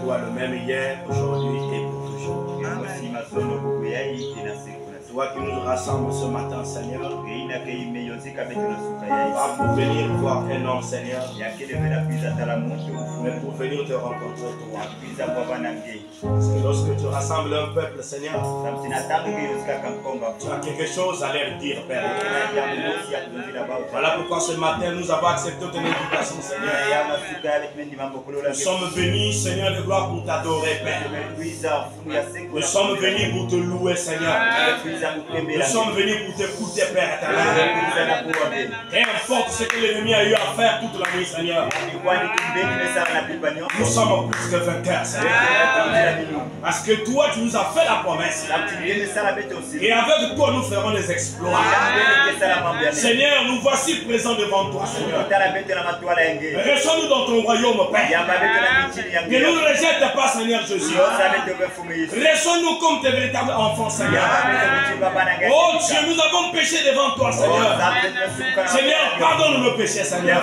Toi le même hier, aujourd'hui et pour toujours. Toi qui nous rassembles ce matin, Seigneur, pas pour venir voir un homme, Seigneur, mais pour venir te rencontrer, toi. Parce que lorsque tu rassembles un peuple, Seigneur, tu as quelque chose à leur dire, Père. Voilà pourquoi ce matin, nous avons accepté ton invitation, Seigneur. Nous sommes venus, Seigneur de gloire, pour t'adorer, Père. Nous sommes venus pour te louer, Seigneur. Nous sommes venus pour t'écouter, Père éternel. Et importe ce que l'ennemi a eu à faire toute la nuit, Seigneur. Nous sommes plus que vainqueurs, Seigneur. Parce que toi, tu nous as fait la promesse. Et avec toi, nous ferons des exploits. Seigneur, nous voici présents devant toi, Seigneur. Reçois-nous dans ton royaume, Père. Ne nous rejette pas, Seigneur Jésus. Reçois-nous comme tes véritables enfants, Seigneur. Oh Dieu, nous avons péché devant toi, Seigneur. Seigneur, pardonne nos péchés, Seigneur.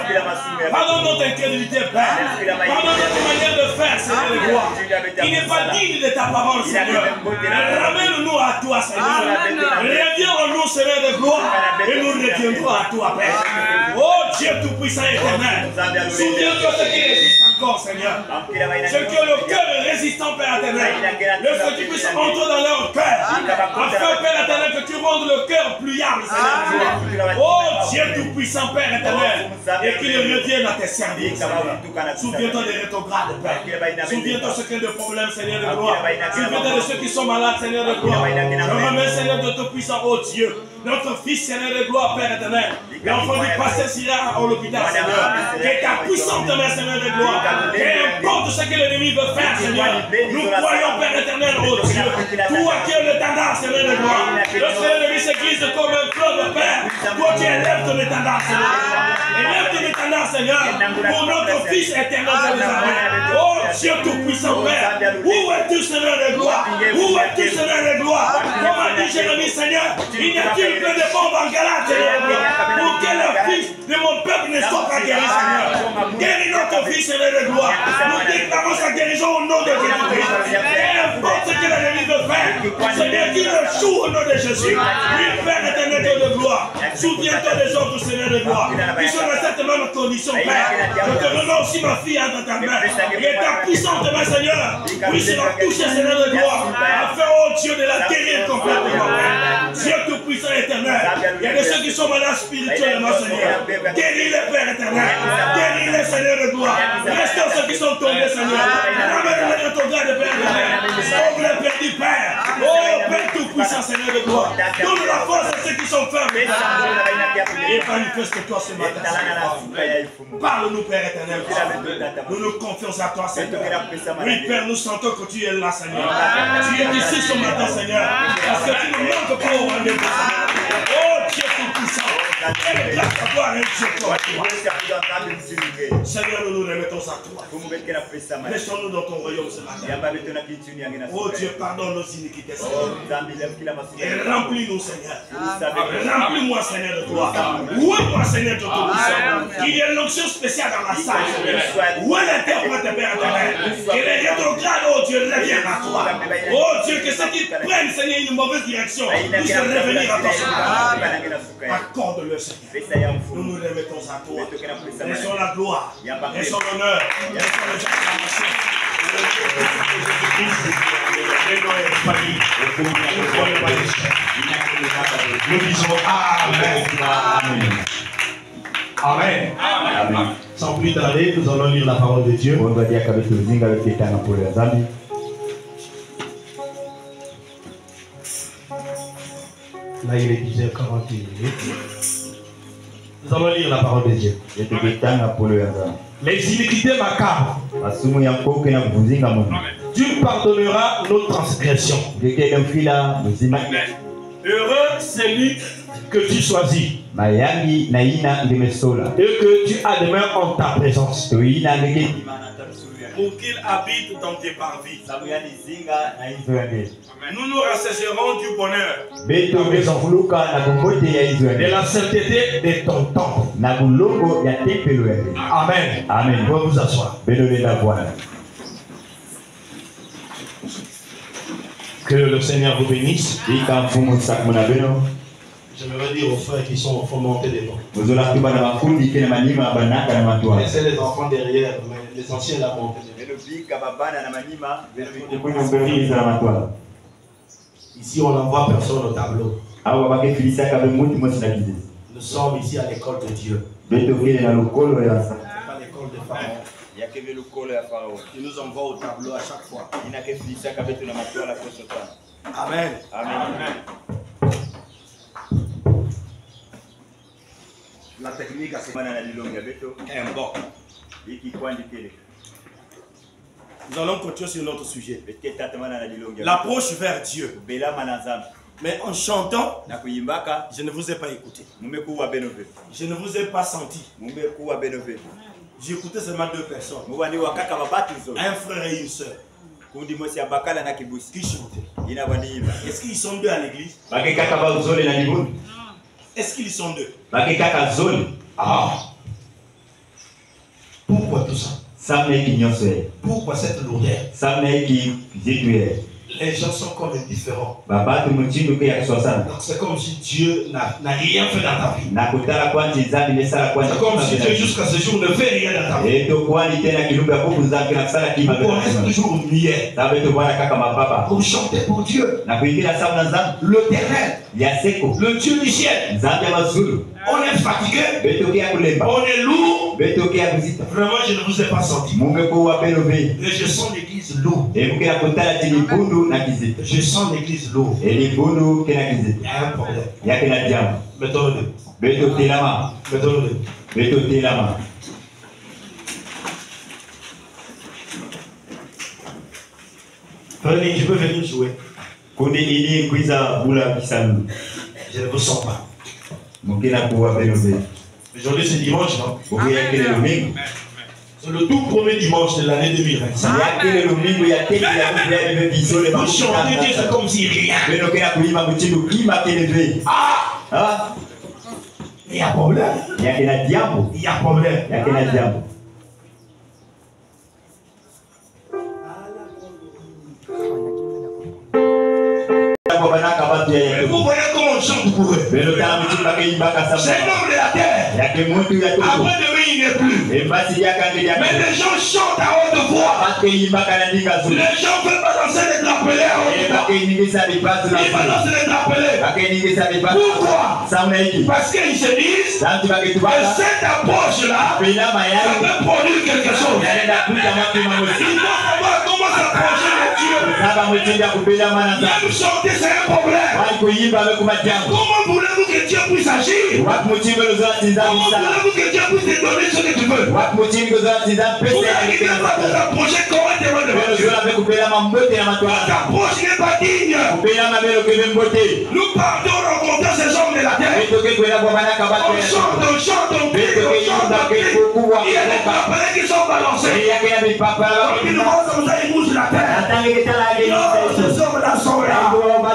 Pardonne notre incrédulité, Père. Pardonne notre manière de faire, Seigneur de gloire. Il n'est pas digne de ta parole, Seigneur. Ramène-nous à toi, Seigneur. Reviens en nous, Seigneur de gloire. Et nous reviendrons à toi, Père. Oh Dieu tout-puissant et éternel. Souviens-toi ce qui résiste encore, Seigneur. Ce que le cœur est résistant, Père éternel. Laisse que tu puisses entrer dans leur cœur. Afin, Père éternel, que tu rendes le cœur pliable, Seigneur. Oh Dieu tout-puissant, Père éternel. Et qu'il revienne à tes services, Seigneur. Souviens-toi des rétrogrades, Père. Souviens-toi ce qu'il y a de problème, Seigneur de gloire. Souviens-toi de ceux qui sont malades, Seigneur de gloire. Je remets, Seigneur de tout-puissant, oh Dieu. Notre fils, Seigneur de gloire, Père éternel. L'enfant du pasteur Syrah au l'hôpital, Seigneur. Que ta puissante main, Seigneur de gloire. Qu'importe ce que l'ennemi veut faire, Seigneur. Nous croyons, Père éternel, oh Dieu. Toi qui es l'étendard, Seigneur de gloire. Lorsque l'ennemi s'église comme un fleuve, Père. Toi qui élèves ton étendard, Seigneur. Élève ton étendard, Seigneur. Pour notre fils éternel de l'Israël. Oh Dieu tout-puissant, Père. Où es-tu, Seigneur de gloire? Où es-tu, Seigneur de gloire? Comme a dit Jérémie, Seigneur. Il n'y a-t-il que des bombes en galate, Seigneur, pour que le fils de mon peuple ne soit pas guéri, Seigneur. Guéris notre fils, Seigneur de gloire. Nous déclarons sa guérison au nom de Jésus-Christ. Qu'importe ce que l'ennemi veut faire, Seigneur, qu'il échoue au nom de Jésus. Oui, Père éternel de gloire. Souviens-toi des autres, Seigneur de gloire, qui sont dans cette même condition, Père. Je te remets aussi ma fille entre ta main. Et ta puissante main, Seigneur, puisse la toucher, Seigneur de gloire, afin, oh Dieu, de la guérir complètement, Père. Dieu tout-puissant éternel. Il y a de ceux qui sont malades spirituellement, Seigneur. Guéris-les, Père éternel. Guéris-les, Seigneur de gloire. Restaure ceux qui sont tombés, Seigneur. Ramène-les dans ton grade, Père éternel. Sauve les perdus, Père. Oh, Père tout-puissant, Seigneur de gloire. Donne la force à ceux qui sont fermés. Et manifeste-toi ce matin, Seigneur. Parle-nous, Père éternel. Nous nous confions à toi, Seigneur. Oui, Père, nous sentons que tu es là, Seigneur. Tu es ici ce matin, Seigneur. Parce que tu ne manques pas au rendez-vous, Seigneur. Oh, Dieu tout-puissant. Et grâce à toi, Dieu, Seigneur, nous nous remettons à toi. Laissons-nous dans ton royaume ce matin. Oh Dieu, pardonne nos iniquités, Seigneur. Et remplis-nous, Seigneur. Remplis-moi, Seigneur, de toi. Où est moi, Seigneur, de tout? Qu'il y ait l'onction spéciale dans la salle, Seigneur. Où est l'interprète, Père éternel? Que les rétrogrades, oh Dieu, reviennent à toi. Oh Dieu, que ceux qui prennent, Seigneur, une mauvaise direction puissent revenir à toi, Seigneur. Accorde-le, Seigneur. Nous nous remettons à toi. Laissons la gloire, laissons l'honneur, laissons les acclamations. Nous disons Amen. Amen. Amen. Sans plus tarder, nous allons lire la parole de Dieu. Là, il est 10h41. Nous allons lire la parole de Dieu. Les iniquités macabres. Tu pardonneras nos transgressions. Heureux celui que tu choisis. Et que tu admets en ta présence. Pour qu'il habite dans tes parvis. Nous nous rassasierons du bonheur. De la sainteté de ton temple. Amen. Amen. Vous pouvez vous asseoir. Que le Seigneur vous bénisse. J'aimerais dire aux frères qui sont au fond, montez devant. Laissez les enfants derrière, mais les anciens là montent. Ici, on n'envoie personne au tableau. Nous sommes ici à l'école de Dieu. Ce n'est pas l'école de Pharaon. Il nous envoie au tableau à chaque fois. Amen. Amen. La technique, c'est un bon. Nous allons continuer sur notre sujet. L'approche vers Dieu. Mais en chantant, je ne vous ai pas écouté. Je ne vous ai pas senti. J'ai écouté seulement deux personnes. Un frère et une soeur. Qui chantaient. Est-ce qu'ils sont deux à l'église? Est-ce qu'ils sont deux? Ah. Pourquoi tout ça? Pourquoi cette lourdeur? Les gens sont comme indifférents. C'est comme si Dieu n'a rien fait dans ta vie. C'est comme si Dieu jusqu'à ce jour ne fait rien dans ta vie. Pourquoi reste toujours muet? Pour chanter pour Dieu. L'éternel. Le Dieu du ciel. On est fatigué. On est lourd. Vraiment, je ne vous ai pas senti. Et je sens l'église lourde. Je sens l'église lourde. Il y a un problème. Mettons-le. Mettons-le. Venez, je peux venir jouer. Je ne vous sens pas. Aujourd'hui c'est dimanche, non? C'est le tout premier dimanche de l'année 2025. Vous chantez Dieu, c'est comme si rien. Ah! Il y a problème. Il y a problème. Vous voyez comment on chante pour eux. C'est l'homme de la terre. Après demain, il n'est plus. Mais les gens chantent à haute voix. Les gens ne veulent pas danser les drapelés à haute voix. Ils veulent danser les drapelés. Pourquoi? Parce qu'ils se disent que cette approche-là, ça peut produire quelque chose. Ils vont savoir comment s'approcher de Dieu. Même chanter, c'est un problème. Comment voulez-vous que Dieu puisse agir? Comment voulez-vous que Dieu puisse te donner ce que tu veux? Vous n'arrivez pas à vous approcher correctement de Dieu. Votre approche n'est pas digne. Nous partons rencontrer ces hommes de la terre. On chante, on prie. Il y a des papelets qui sont balancés. Ils nous montrent comme ça, ils bougent la terre. Ces hommes-là sont là.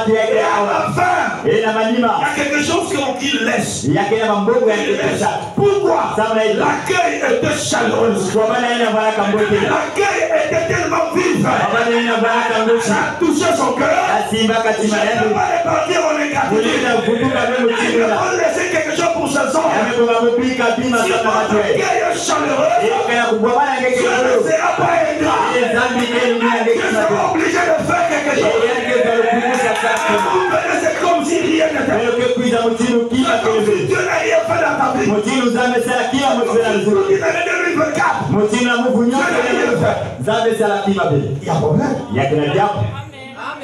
Et à la fin, il y a quelque chose qu'ils laissent. Pourquoi? L'accueil était chaleureux. L'accueil était tellement vif. Ça a touché son cœur. Il ne peut pas les partir en négatif. Il faut laisser quelque chose pour ce soir. Si l'accueil est chaleureux, ce ne sera pas ingrat. Tu seras obligé de faire quelque chose. C'est comme si rien n'était. Dieu n'a rien fait dans ta vie. Toute l'année 2024. Dieu n'a rien fait. Il y a problème.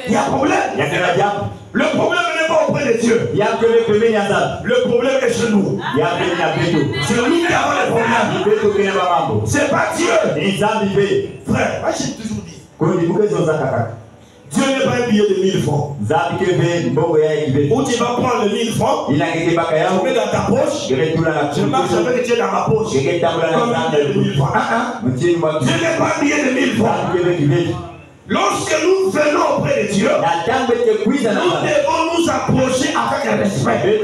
Il y a problème. Le problème n'est pas auprès de Dieu. Le problème est chez nous. C'est nous qui avons le problème. C'est pas Dieu. Frère, moi j'ai toujours dit. Dieu n'est pas un billet de 1000 francs. Où tu vas prendre les 1000 francs, tu mets dans ta poche, je marche avec Dieu dans ma poche. Comme un billet de 1000 francs. Dieu n'est pas un billet de 1000 francs. Lorsque nous venons auprès de Dieu, nous devons nous approcher avec respect.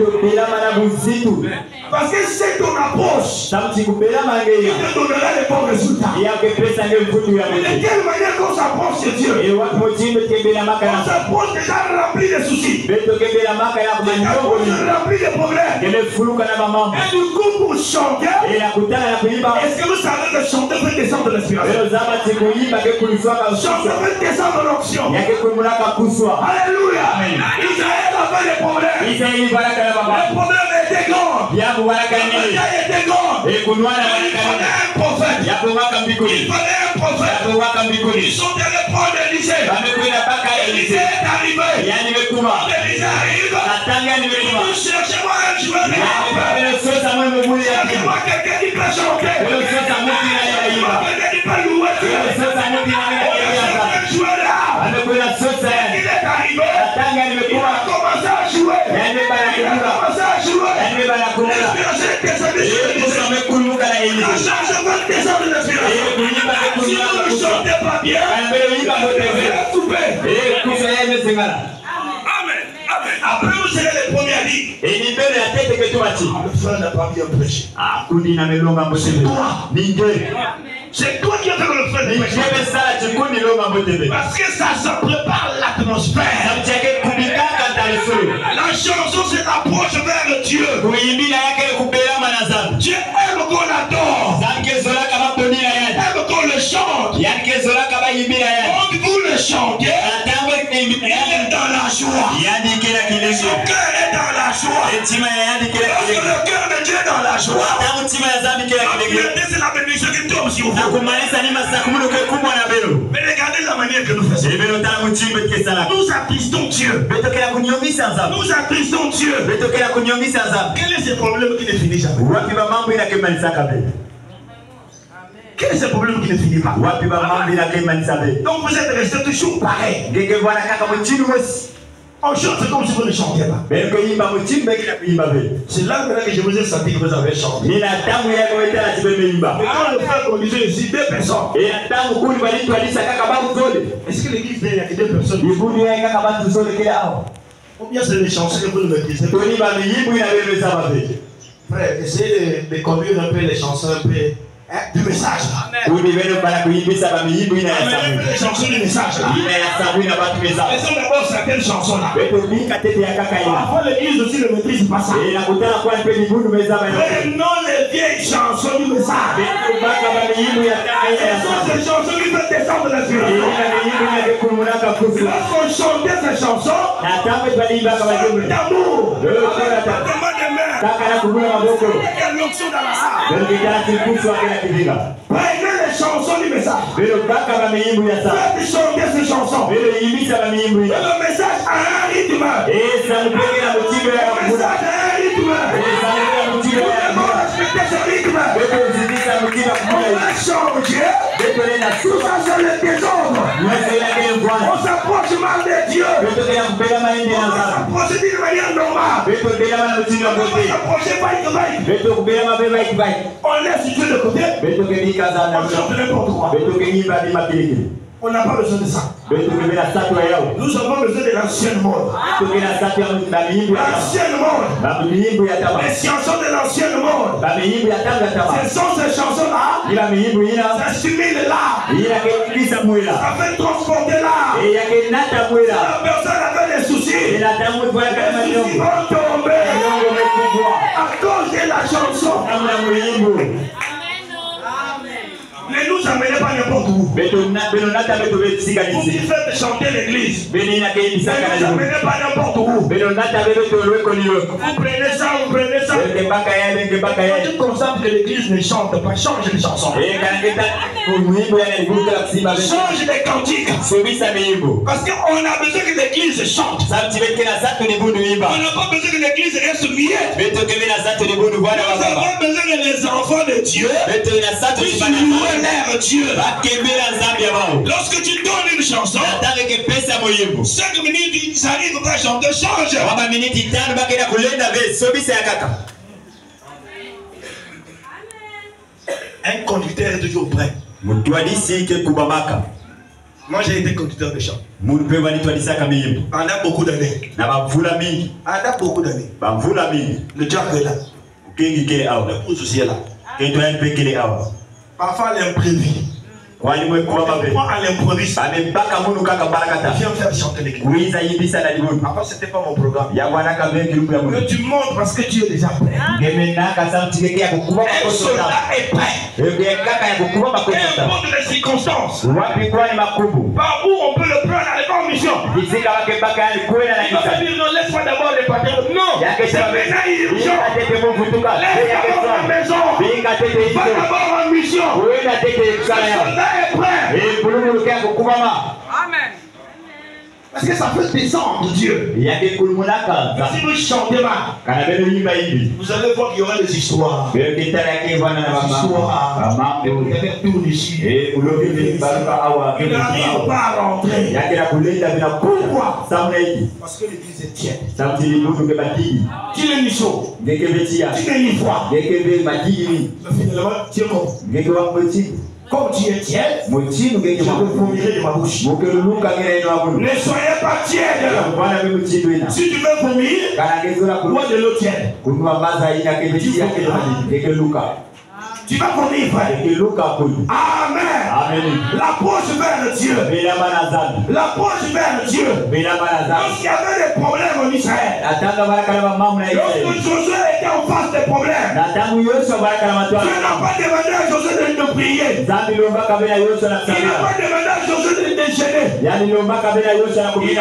Parce que c'est ton approche qui te donnera les bons résultats. De quelle manière qu'on s'approche de Dieu? On s'approche déjà rempli de soucis, rempli de problèmes. Et du coup, pour chanter, est-ce que vous savez que chanter fait descendre l'inspiration? Chanter fait descendre l'onction. Alléluia. Israël avait des problèmes. Les problèmes étaient grands. Il était grand. Il fallait un prophète. Ils sont allés prendre Élisée. Élisée est arrivé. Élisée arrive. Cherchez-moi un joueur. Cherchez-moi quelqu'un qui peut chanter. Quelqu'un qui peut louer. Un joueur là. Il est arrivé. Il a commencé à jouer. Après, vous serez les premiers à dire. Le frère n'a pas bien prêché. C'est toi qui as fait que le frère ne prêche pas. Parce que ça se prépare l'atmosphère. La chanson c'est l'approche vers Dieu. Dieu aime qu'on adore. Aime qu'on le chante. Quand vous le chantez, il est dans la joie. Son cœur est dans la joie. Lorsque le cœur de Dieu est dans la joie, c'est la bénédiction qui tombe sur vous. Mais regardez la manière que nous faisons. Nous attristons Dieu. Nous attristons Dieu. Quel est ce problème qui ne finit jamais? Quel est ce problème qui ne finit pas? Donc vous êtes resté toujours pareil. On chante, c'est comme si vous ne chantiez pas. C'est là maintenant que je vous ai senti que vous avez chanté. Mais quand le frère conduisait ici, 2 personnes. Est-ce que l'église il n'y a que 2 personnes? Ou bien c'est les chansons que vous ne maîtrisez pas? Frère, essayez de conduire un peu les chansons, un peu du message. Les chansons du message. Laissons d'abord certaines chansons là. Parfois l'église aussi ne maîtrise pas ça. Prenons les vieilles chansons du message. Ce sont ces chansons qui peuvent descendre la vie. Lorsqu'on chantait ces chansons, d'amour, quelle l'onction dans la salle. Prenez les chansons du message. Faites chanter ces chansons. Le message a un rythme. Le message a un rythme. Nous devons respecter ce rythme. On va changer. Tout ça c'est le désordre. On s'approche mal de Dieu. On s'approche d'une manière normale. On s'approche pas. On laisse Dieu de côté. On chante n'importe quoi. On n'a pas besoin de ça. Nous avons besoin de l'ancienne mode. L'ancienne mode. Les chansons de l'ancienne mode. Ce sont ces chansons-là. Ça stimule l'âme. Ça fait transporter l'âme. La personne avait des soucis. Les soucis vont tomber à cause de la chanson. Ne nous amenez pas n'importe où. Vous qui faites chanter l'église, ne nous amenez pas n'importe où. Vous prenez ça, vous prenez ça. Quand tu constates que l'église ne chante pas, change les chansons. Change les cantiques. Parce qu'on a besoin que l'église chante. On n'a pas besoin que l'église reste muette. Nous avons besoin que les enfants de Dieu puissent louer vénèrent Dieu. Lorsque tu donnes une chanson, 5 minutes, ils arrivent à chanter, change. Un conducteur est toujours prêt. Moi j'ai été conducteur de chant. Pendant beaucoup d'années. Pendant beaucoup d'années. Le diable est là. L'épouse aussi est là. Parfois l'imprévu. On prend à l'improviste. Viens faire chanter l'église. Avant c'était pas mon programme. Mais tu montes parce que tu es déjà prêt. Un soldat est prêt. Qu'importe les circonstances. Par où on peut le prendre à l'école en mission. Il va se dire non, laisse-moi d'abord les patins. Non, c'est maintenant urgent. Laisse d'abord la maison. Va d'abord en mission. Est prêt. Amen. Parce que ça peut descendre Dieu. Si vous chantez mal, vous allez voir qu'il y aura des histoires. Des histoires. Des tours ici. Il n'arrive pas à rentrer. Pourquoi? Parce que l'église est tiède. Tu es ni chaud. Tu es ni froid. Mais finalement, tu es comme. Comme tu es tiède, je te vomirai de ma bouche. Ne soyez pas tiède. Si tu veux vomir, bois de l'eau tiède. Tu vas vomir, frère. Amen. L'approche vers Dieu. L'approche vers Dieu. Lorsqu'il y avait des problèmes en Israël, lorsque Josué était en face des problèmes, Dieu n'a pas demandé à Josué de prier. Il n'a pas demandé à Josué de déjeuner. Il n'a pas demandé à Josué. Il a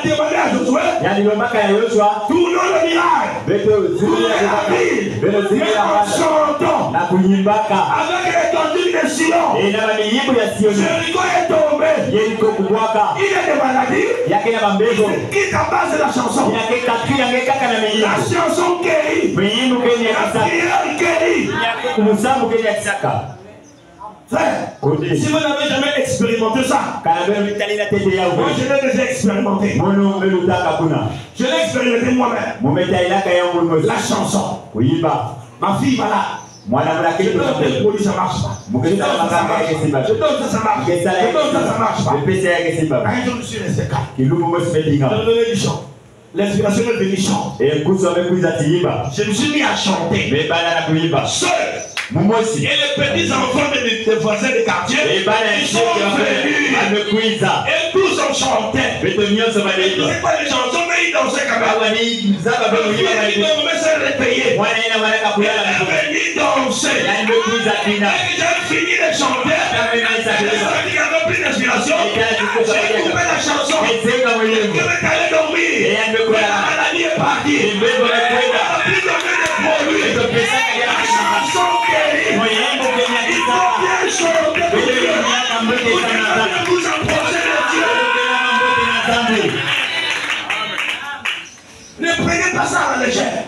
demandé à Josué, tournons le village. Tournons la ville. Avec l'étendue de Sion, Jéricho est tombé. Il est de maladie. Qui t'abasse la chanson? La chanson guérit. La prière guérit. Frère, si vous n'avez jamais expérimenté ça, moi je l'ai déjà expérimenté. Je l'ai expérimenté moi-même. La chanson. Ma fille va là. Je donne des produits, ça marche pas. Je donne ça, ça marche. Ça marche pas. Un jour, je suis resté calme. Je me du chant. L'inspiration est venue chanter. Je me suis mis à chanter. Seul. Et les petits enfants des voisins des quartiers, ils sont venus. Et tous ont chanté. C'est pas des chansons, mais ils dansaient quand même. Ils devaient se réveiller. Ils devaient venir danser. Et j'ai fini de chanter. J'ai rempli d'inspiration. J'ai coupé la chanson. Je vais aller dormir. La maladie est partie. On n'a plus donné de produits. La chanson guérit. Il faut bien chanter pour Dieu. Vous devez vous approcher de Dieu. Ne prenez pas ça à la légère.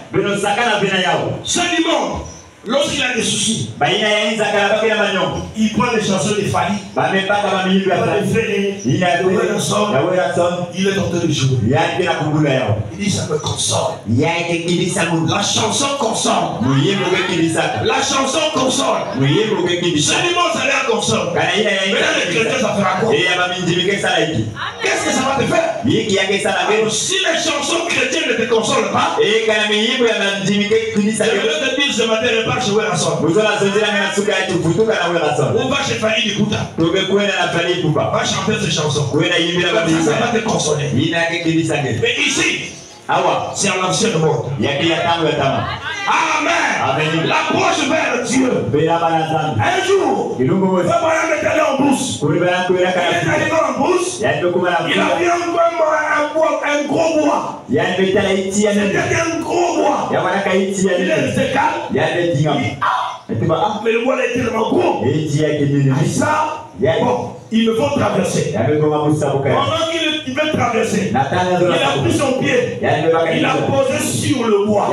Seul du monde, lorsqu'il a des soucis, il prend les chansons des Fali. Il prend les Ferré. Il est en train de jouer. Il dit ça me console. La chanson console. La chanson console. Seulement ça l'air console. Mais là les chrétiens ça fera quoi? Qu'est-ce que ça va te faire? Alors, si les chansons chrétiennes ne te consolent pas, je vais te dire ce matin, repars chez Werason. On va chez Fanny Dikuta. Va chanter ces chansons. Ça va te consoler. Mais ici, c'est en l'ancien monde. Amen. L'approche vers Dieu. Un jour, le moyen est allé en brousse. Il est allé en brousse. Il a vu un gros bois. C'était un gros bois. Il est resté calme. Mais le bois est tellement gros. Ça, bon. il me faut traverser. Pendant qu'il veut traverser, il a pris son pied, il a posé sur le bois.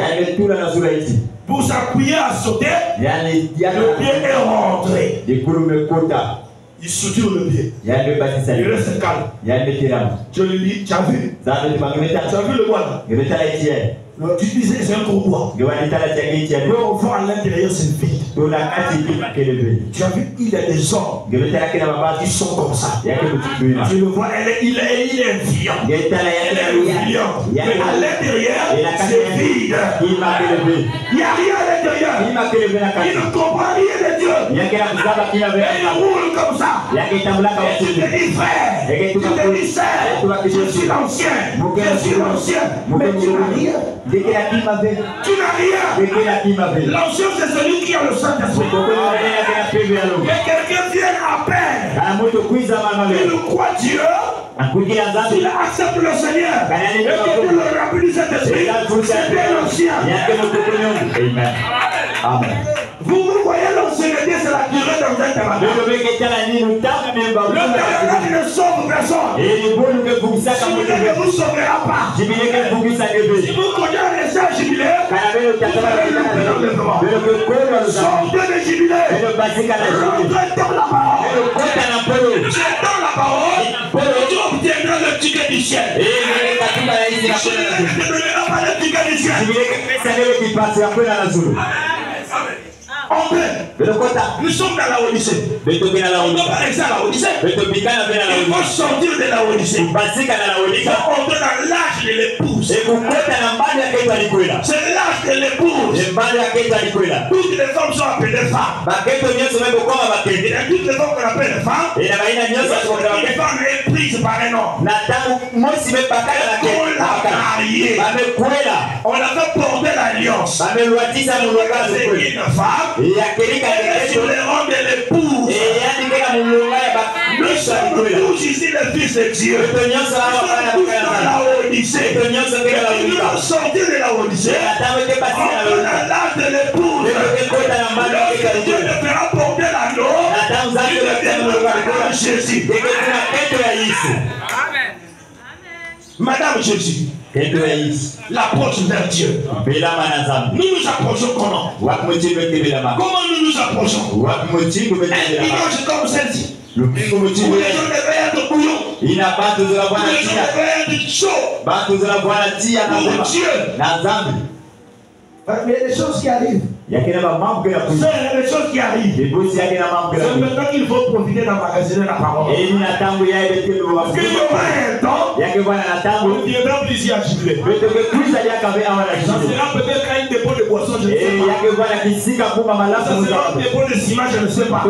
Pour s'appuyer à sauter, le pied est rentré. Il soutient le pied. Il reste calme. Je lui dis, tu as vu? Tu as vu le bois là? Tu disais c'est un gros bois. Mais on voit à l'intérieur c'est vide. Tu as vu, il y a des hommes qui sont comme ça. Tu le vois, il est viand. Elle est viand. Mais à l'intérieur, c'est vide. Il n'y a rien à l'intérieur. Il ne comprend rien de Dieu. Et il roule comme ça. Tu te dis frère, tu te dis sœur, je suis l'ancien. Mais tu n'as rien. Tu n'as rien. L'ancien c'est celui qui a le Saint-Esprit. Que quelqu'un vienne à peine. Il croit Dieu. S'il accepte le Seigneur et que Dieu le remplit du Saint-Esprit, c'est bien l'ancien. Amen. Vous voyez l'ancienneté, c'est la durée d'un tabernacle. Le tabernacle ne sauve personne. Si vous ne sauvera pas. Si vous connaissez un message jubilé, vous avez le plein enlèvement. Sortez de jubilé. Rentrez dans la parole. C'est dans la parole. Tu obtiendras le ticket du ciel. Tu ne donneras pas le ticket du ciel. Nous sommes dans la Odyssée. On doit pas rester à la Odyssée. Il faut sortir de la Odyssée. Il faut entrer dans l'âge de l'épouse. C'est l'âge de l'épouse. Toutes les femmes sont appelées femmes. Et toutes les femmes qu'on appelle femmes, une femme est prise par un homme. On l'a mariée. On a fait porter l'alliance. C'est une femme. Elle est sur les rangs de l'épouse. Nous sommes tous ici les fils de Dieu. Nous sommes tous dans la Odyssée. Nous sommes sortis de la Odyssée. On est dans l'âge de l'épouse. Lorsque Dieu te fera porter l'anneau, tu deviendras Jésus. Amen. Madame Jésus, l'approche vers Dieu. Nous nous approchons comment? Comment nous nous approchons? Une image comme celle-ci. Où les gens devaient être bouillons. Où les gens devaient être chauds. Pour Dieu. Mais il y a des choses qui arrivent. Il y a des choses qui arrivent. C'est maintenant qu'il faut profiter d'emmagasiner la parole. Parce qu'il y aura un temps où il viendra plus à jubiler. Ça sera peut-être un dépôt de boisson, je ne sais pas. Ça sera un dépôt de ciment, je ne sais pas. On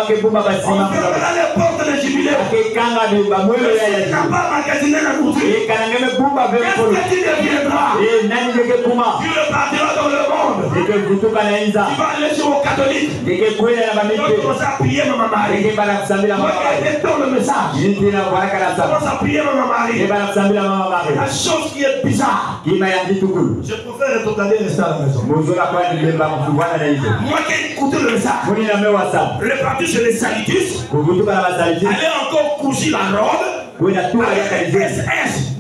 fermera les portes de jubilé. Si tu n'as pas emmagasiné la nourriture, qu'est-ce que tu deviendras? Tu repartiras dans le monde. Tu vas aller sur le catholique. Tu vas commencer à prier Maman Marie. Regardez dans le message. Tu commences à prier Maman Marie. La chose qui est bizarre. Je préfère regarder rester à la maison. Moi qui ai écouté le message. Reparti chez les sanitistes. Allez encore coucher la robe. SS.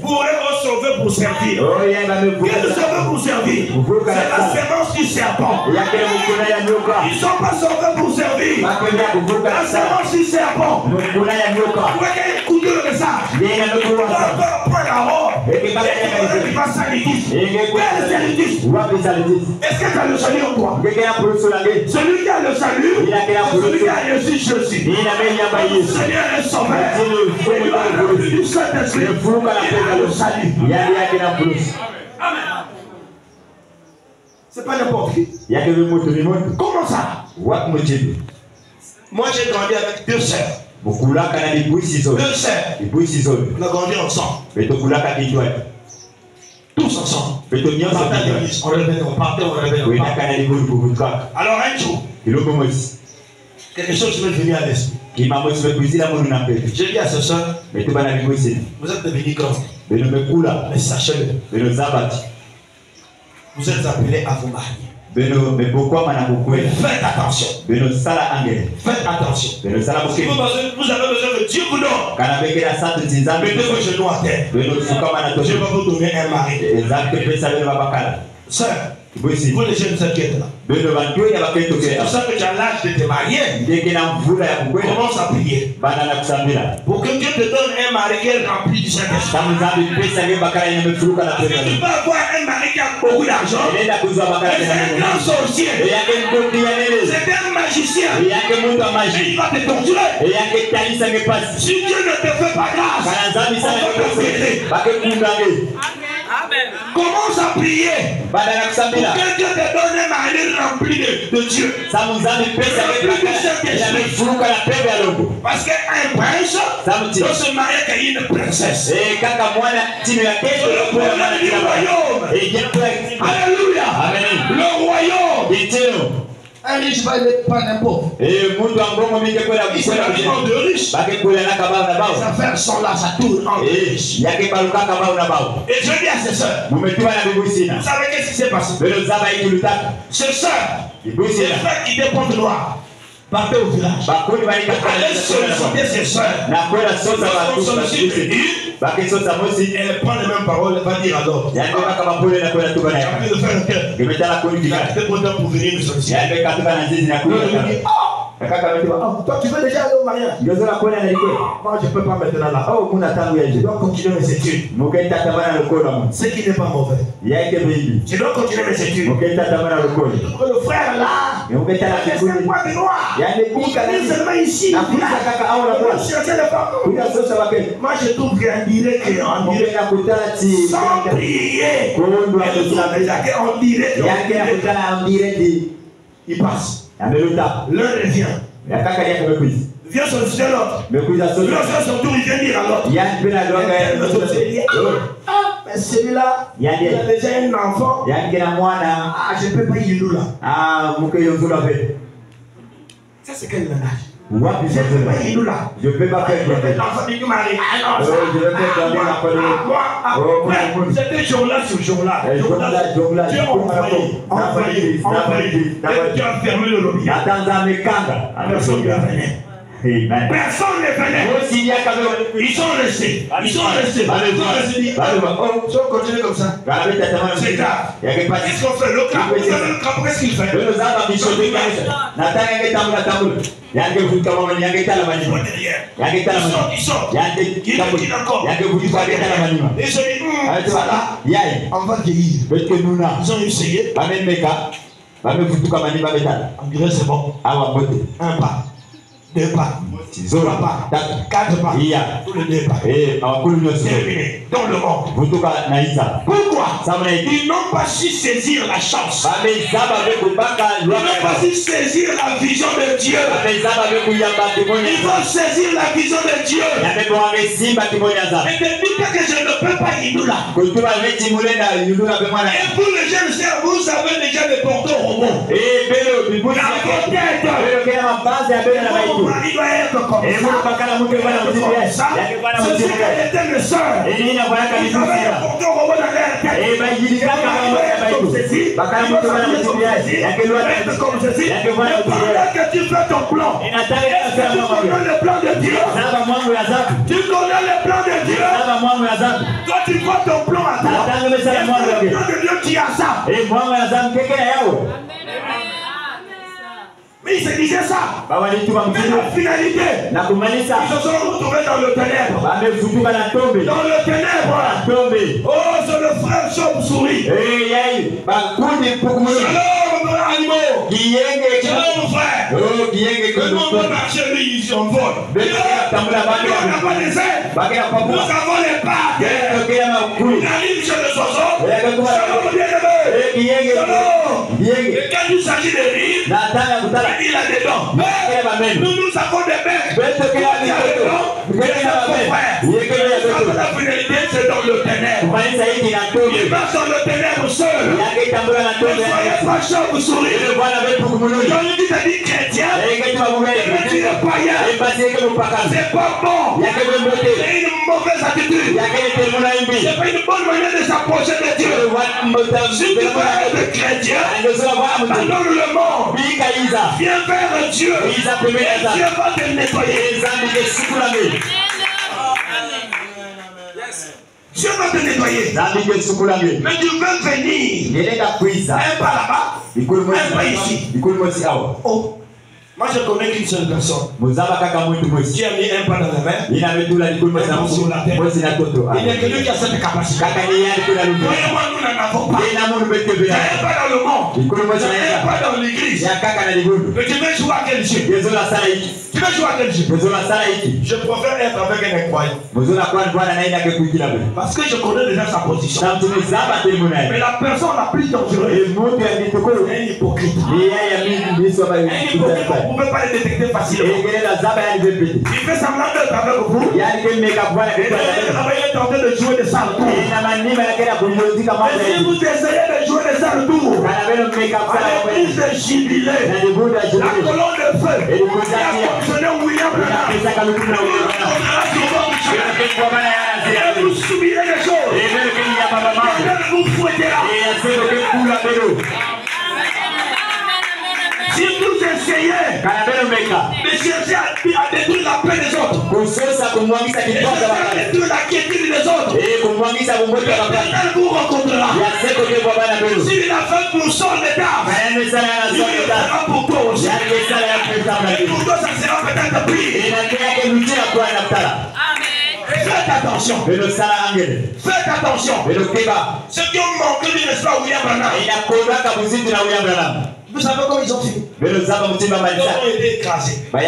Pour sauver pour servir. Quel sauver pour servir? C'est la sémence du serpent. Ils ne sont pas sauvés pour servir. La sémence du serpent. Vous voyez, écoutez le message. On va encore prendre la robe. Il va sanitiste. Quel sanitiste? Est-ce que tu as le salut en toi? Celui qui a le salut, celui qui a reçu Jésus. Le Seigneur est sauveur. Il va remplir du Saint-Esprit. Il a le salut. Amen. C'est pas n'importe qui. Comment ça? Moi j'ai grandi avec deux sœurs. Deux sœurs. On a grandi ensemble. Tous ensemble. On partait. Alors un jour, quelque chose m'est venu à l'esprit. J'ai dit à ce soeur, vous êtes devenus grands. Mais sachez-le. Vous êtes appelés à vous marier. mais pourquoi faites attention. Faites attention. Si vous avez besoin que Dieu vous donne, mettez vos genoux à terre. Dieu va vous donner un mari. Sœur, vous les jeunes qui êtes là. C'est pour ça que tu as l'âge de te marier. Commence à prier. Pour que Dieu te donne un mari qui est rempli du Saint-Esprit. Tu peux avoir un mari qui a beaucoup d'argent. C'est un grand sorcier. C'est un magicien. Il va te torturer. Si Dieu ne te fait pas grâce, on va te virer. Commence à prier pour que Dieu te donne un mari rempli de Dieu. Parce qu'un prince doit se marier avec une princesse. C'est le problème du royaume. Alléluia. Le royaume. Un riche va être pas n'importe. Et c'est la vie de riche. Les affaires sont là, ça tourne en riche. Et je dis à ses soeurs, vous savez qu'est-ce qui s'est passé? Ses soeurs, les frères qui dépendent de noir, partez au village. Allez solliciter ses soeurs. Elle prend les mêmes paroles, elle va dire à l'autre. J'ai envie de faire un cœur. J'étais content pour venir me solliciter. Toi, tu veux déjà aller au mariage? Moi, je ne peux pas maintenant là. Je dois continuer mes études. Ce qui n'est pas mauvais. Je dois continuer mes études. Le frère là, c'est quoi de noir? Il est seulement ici. Moi, je trouve qu'un direct sans prier. On dirait il passe. L'un revient. Viens solliciter l'autre. L'autre son tour, il vient dire à l'autre. Mais celui-là, il a déjà un enfant. Je ne peux pas y louer là. Ça, c'est quel langage? Je ne peux pas faire l'enfant du mari. C'était jour-là sur jour-là. Dieu a envoyé. Dieu a fermé le robinet. Personne ne venait. Personne ne venait. Ils sont restés. Ils sont restés. Si on continue comme ça, c'est grave. Qu'est-ce qu'on fait? Le crabe, qu'est-ce qu'il fait? Il sort. Il encore. Et je dis, on va vieillir. Ils ont essayé. On dirait c'est bon. Un pas. 2 pas, 3 pas, 4 pas, tous les 2 pas. Terminé dans le monde. Pourquoi? Ils n'ont pas su saisir la chance. Ils n'ont pas su saisir la vision de Dieu. Ils vont saisir la vision de Dieu. Et depuis que je ne peux pas y nous là. Et pour les jeunes sœurs, vous savez déjà le porteur robot. Il doit être comme ça. Ceci était le seul. Il avait un porteur robot dans l'air. Il doit être comme ceci. Il doit être comme ceci. Pendant que tu fais ton plan, est-ce que tu connais le plan de Dieu? Tu connais le plan de Dieu? Toi tu vois ton plan à toi. Le plan de Dieu qui a ça. Mais ils se disaient ça. Mais la finalité, ils se sont retrouvés dans le ténèbre. Dans le ténèbre. Oh, c'est le frère chauve-souris. Shalom, mon animaux. Shalom, frère. Le monde va marcher, lui, ils s'envolent. Nous n'avons pas les ailes. Nous avons les pattes. On arrive chez le soso. Shalom, bien-aimé. Shalom. Et quand il s'agit de rire, il a des dents. Nous avons des becs. La finalité, c'est dans le ténèbre. Il marche dans le ténèbre seul. Ne soyez pas chauve-souris. Quand il dit chrétien, tu es païen. C'est pas bon. C'est une mauvaise attitude. C'est pas une bonne manière de s'approcher de Dieu. Si tu veux être chrétien, abandonne le monde. Viens vers Dieu. Et Dieu va te nettoyer. Dieu va te nettoyer. Mais tu veux venir. Un pas là-bas. Un pas ici. Oh. Moi je connais qu'une seule personne qui a mis un pas dans la main. Il n'y a que lui qui a cette capacité. Voyez-moi, nous n'en avons pas. Il n'y a un pas dans le monde. Il n'y a un pas dans l'église. Mais tu veux jouer à quel jeu? Tu veux jouer à quel jeu? Je préfère être avec un incroyable. Parce que je connais déjà sa position. Mais la personne la plus dangereuse est un hypocrite. Vous ne pouvez pas le détecter facilement. Il fait semblant d'être avec vous. Il est en train de jouer des sales tours. Mais si vous essayez de jouer des sales tours, avec plus de jubilé, la colonne de feu, il a fonctionné William Branham. Vous subirez des choses. Vous fouettez là. Si vous essayez de chercher à détruire la paix des autres, et à détruire la quiétude des autres, elle vous rencontrera. S'il a fait pour son état, il le fera pour toi aussi. Et pour toi, ça sera peut-être pire. Faites attention. Faites attention. Ceux qui ont manqué du n'est-ce pas William Branham. Vous savez comment ils ont fait? Ils ont été écrasés. Son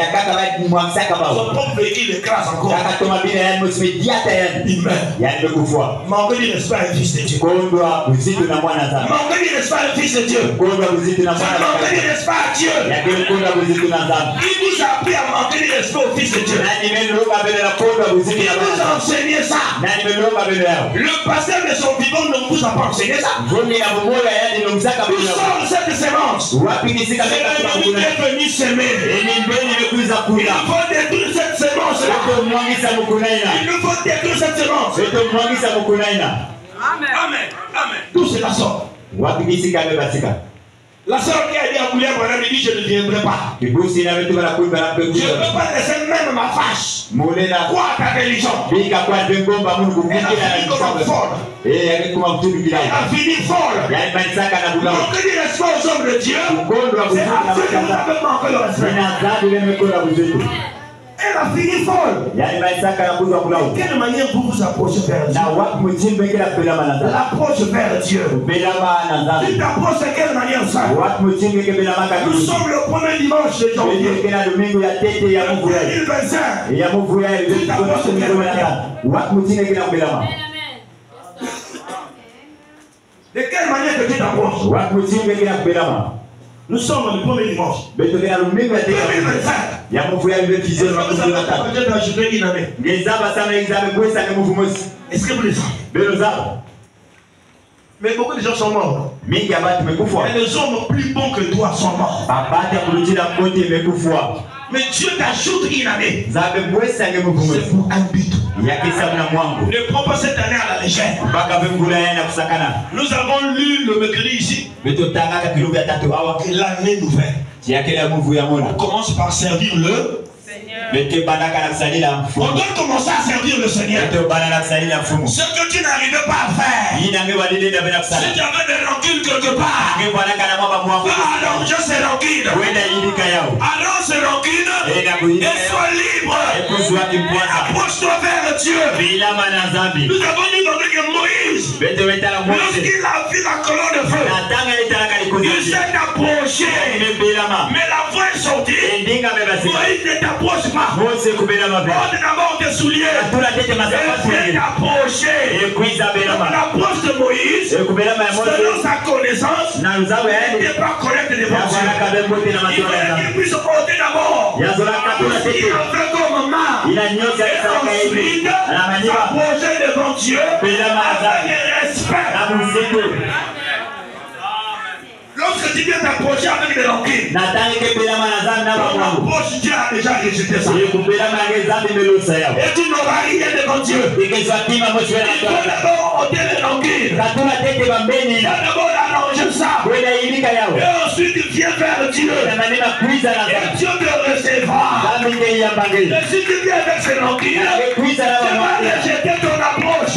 propre véhicule écrase encore. Il meurt. Manquer du n'est-ce pas un fils de Dieu. Manquer du n'est-ce pas un fils de Dieu. Manquer du n'est-ce pas Dieu. Il vous a appris à manquer du n'est-ce pas au fils de Dieu. Il vous a enseigné ça. Le pasteur de son vivant ne vous a pas enseigné ça. Nous sommes cette sémence. C'est l'ennemi qui est venu s'aimer. Il faut détruire cette sémence là. Il nous faut détruire cette sémence. Amen. Amen. Amen. Tout cela sort. La sœur qui a dit à William Branham, il dit je ne viendrai pas. Je ne peux pas laisser même ma fâche. Quoi ta religion? Elle a fini comme folle. Elle a fini folle. Donc il reste pas aux hommes de Dieu. C'est absolument que le respect. Elle a fini folle. De quelle manière vous vous approchez vers Dieu? L'approche vers Dieu. Tu t'approches de quelle manière ça? Nous sommes le premier dimanche de janvier 2025. Tu t'approches de quelle manière? De quelle manière que tu t'approches? Nous sommes le premier dimanche 2025. Est-ce que vous le savez? Mais beaucoup de gens sont morts. Mais les hommes plus bons que toi sont morts. Mais Dieu t'ajoute une année. C'est pour un but. Ne prends pas cette année à la légère. Nous avons lu le mercredi ici. L'année nouvelle. On commence par servir le Seigneur. On doit commencer à servir le Seigneur. Ce que tu n'arrivais pas à faire. Si tu avais des rancunes quelque part. Alors je sais rancune. Alors c'est rancune. Et sois libre. Approche-toi vers Dieu. Nous avons dit que Moïse, lorsqu'il a vu la colonne de feu, il s'est approché. Mais la voix est sortie. Moïse ne t'approche pas. Porte d'abord tes souliers. Et s'est approché. L'approche de Moïse, selon sa connaissance, n'était pas correcte devant Dieu. Il fallait qu'il puisse porter d'abord. Il a fait comme comme marre. Et ensuite, s'approcher devant Dieu avec respect. Lorsque tu viens t'approcher avec des rancines, ton approche, Dieu a déjà rejeté ça. Et tu n'auras rien devant Dieu. Il faut d'abord ôter les rancines. Il faut d'abord arranger ça. Et ensuite, il vient vers Dieu. Et Dieu te recevra. Mais si tu viens avec ces rancines, tu vas rejeter ton approche.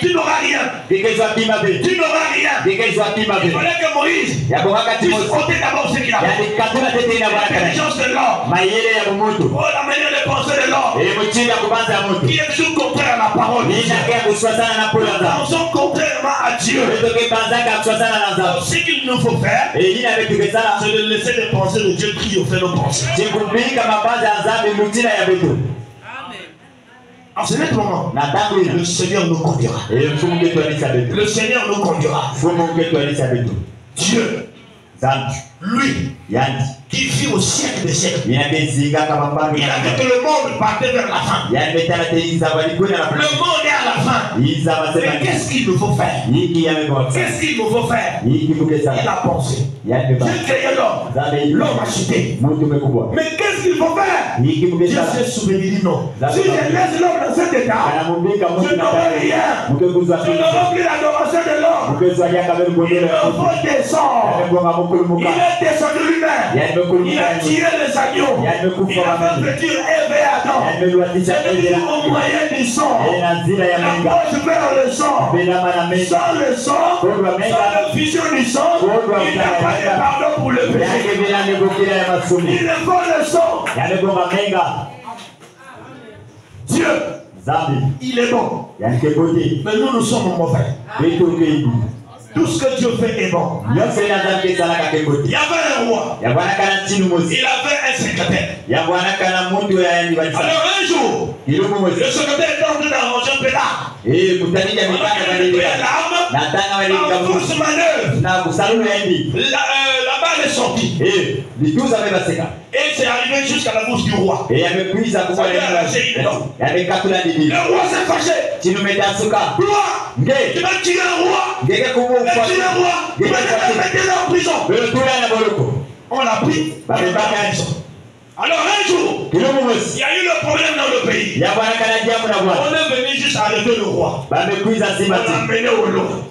Tu n'auras rien. Tu n'auras rien. Il fallait que Moïse puisse ôter d'abord ce qu'il avait. L'intelligence de l'homme. Oh, la manière de penser de l'homme. Qui est toujours contraire à la parole. Pensons contrairement à Dieu. Ce qu'il nous faut faire, c'est de laisser les pensées de Dieu triompher nos pensées. En ce moment, le Seigneur nous conduira. Le Seigneur nous conduira. Dieu, lui, qui vit au siècle des siècles, il a dit que le monde partait vers la fin. Le monde est à la fin. Mais qu'est-ce qu'il nous faut faire? Qu'est-ce qu'il nous faut faire? Il a pensé. J'ai créé l'homme. L'homme a chuté. Mais qu'est-ce qu'il faut faire? Dieu s'est souvenu, dit non. Si je laisse l'homme dans cet état, je n'aurai rien. Je n'aurai plus l'adoration de l'homme. Il me faut descendre. Il est descendu lui-même. Il a tiré les agneaux. Il a fait petit Ève et Adam. C'est au moyen du sang. Approche vers le sang. Sans le sang, sans la fusion du sang, il n'y a pas de pardon pour le péché. Il faut le sang. Dieu, il est bon. Mais nous sommes mauvais. Tout ce que Dieu fait est bon. Il y avait un roi. Il avait un secrétaire. Alors un jour, le secrétaire est en train d'arranger un pétard. En fausse manœuvre, la balle est sortie. Et c'est arrivé jusqu'à la bouche du roi. Le roi s'est fâché. Toi, tu vas tirer un roi. Tu vas mettre en prison. On l'a pris. Alors un jour, il y a eu le problème dans le pays. On est venu juste arrêter le roi. On l'a emmené au lot.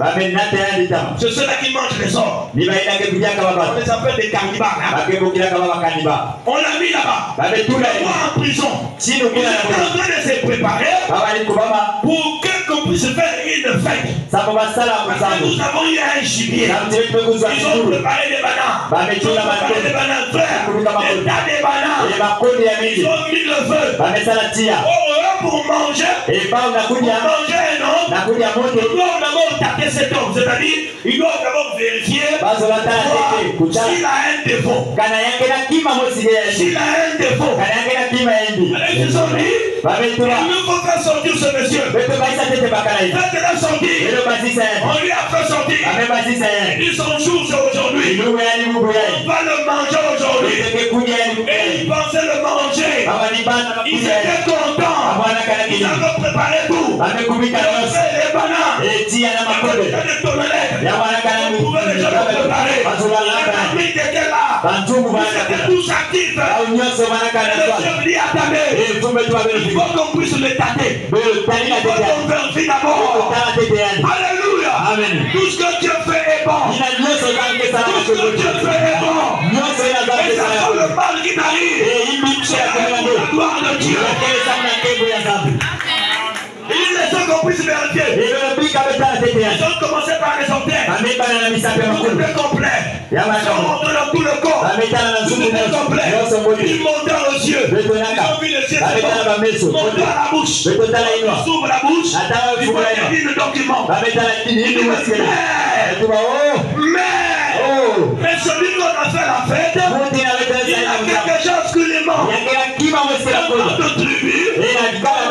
C'est ceux-là qui mangent les hommes. On les appelle des cannibales. On l'a mis là-bas. Le roi en prison. Il est en train de se préparer pour qu'on puisse faire une fête. Parce que nous avons eu un gibier. Ils ont préparé des bananes. Ils ont préparé des bananes vertes. Des tas de bananes. Ils ont mis le feu. Pour manger. Pour manger un homme. Ils doivent d'abord taper cet homme. C'est-à-dire, ils doivent d'abord vérifier s'il a un défaut. S'il a un défaut. Alors ils ont dit, il nous faut faire sortir ce monsieur. Faites-le sortir. On lui a fait sortir. Ils sont jours aujourd'hui. On va le manger aujourd'hui. Et ils pensaient le manger. Ils étaient contents. Ils avaient préparé tout. Ils ont fait les bananes. Des tonnettes. On pouvait déjà le préparer. Les amis étaient là. Ils étaient tous actifs. Le chef dit attendez. Il faut qu'on puisse le tâter. Il faut qu'on vérifie d'abord. Alléluia. Tout ce que Dieu fait est bon. Tout ce que Dieu fait est bon. Et ça sent le mal qui t'arrive. C'est pour la gloire de Dieu. Ils les ont qu'on puisse vérifier. Ils ont commencé par les orteils. Tout était complet. Ils sont rentrés dans tout le corps. Tout était complet. Ils montent aux yeux. Ils ont vu les yeux. Ils montent à la bouche. Ils s'ouvrent la bouche. Ils voient le document. Mais celui qu'on a fait la fête, il a quelque chose que les morts. Dans notre tribu, on ne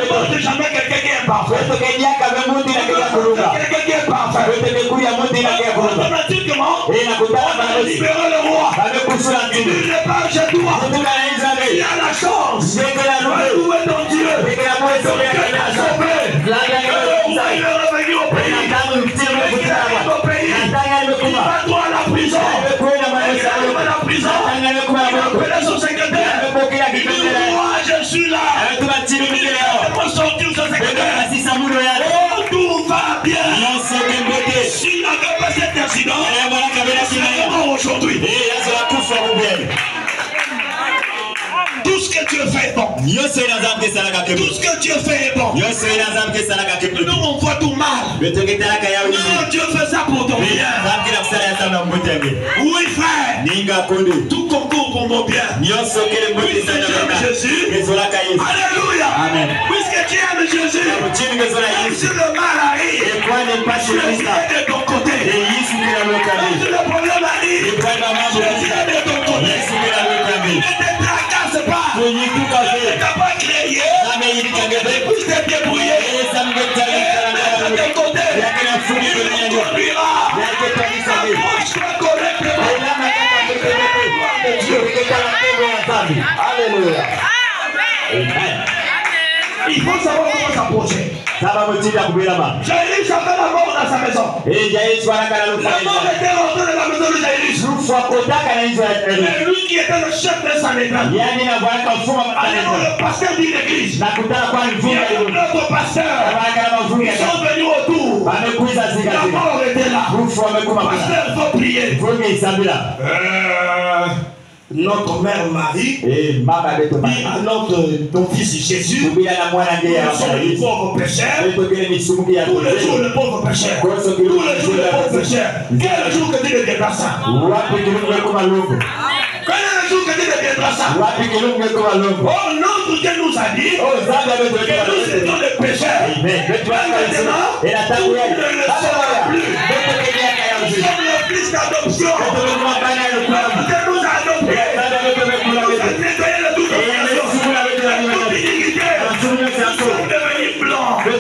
porte jamais quelqu'un qui est parfait. Quelqu'un qui est parfait. Automatiquement, on va libérer le roi. n'est pas chez toi, il y a la chance de louer ton Dieu. Ton Dieu t'a sauvé. Il est revenu au pays. Il est au pays. Il va toi à la prison. Il va à la prison. Il a appelé son secrétaire. Moi, je suis là. Pour sortir son secrétaire. Oh, tout va bien. S'il n'avait pas cet incident, il serait mort aujourd'hui. Tout ce que Dieu fait est bon. Tout ce que Dieu fait est bon. Nous on voit tout mal. Non, Dieu fait ça pour ton bien. Oui, frère. Tout concourt pour mon bien. Puisque tu aimes Jésus. Alléluia. Amen. Puisque tu aimes Jésus. Même si le mal arrive, Jésus est de ton côté. Même si le problème arrive, Jésus est de ton côté. Ne te tracasse pas. Ne t'as pas créé. Écoute tes pieds brouillés. De tes côtés. Il te conduira. Approche-toi correctement. Alléluia. Amen. Il faut savoir comment s'approcher. Jaïris avait la mort dans sa maison. La mort était rentrée dans la maison de Jaïris. Mais lui qui était le chef de Sanhédrin. Alors le pasteur d'une église. Il y a notre pasteur. Ils sont venus autour. La mort était là. Pasteur, il faut prier. Notre mère Marie dit à ton fils Jésus, nous sommes les pauvres pécheurs, tous les jours les pauvres pécheurs, tous les jours les pauvres pécheurs. Quel jour que tu deviendras ça? Quel est le jour que tu deviendras ça? Oh, notre Dieu nous a dit que nous étions des pécheurs. Maintenant, nous ne le sommes plus. Nous sommes le fils d'adoption. Dieu nous a adoptés. Nous a nettoyé le tout de nous sommes devenus blancs. Nous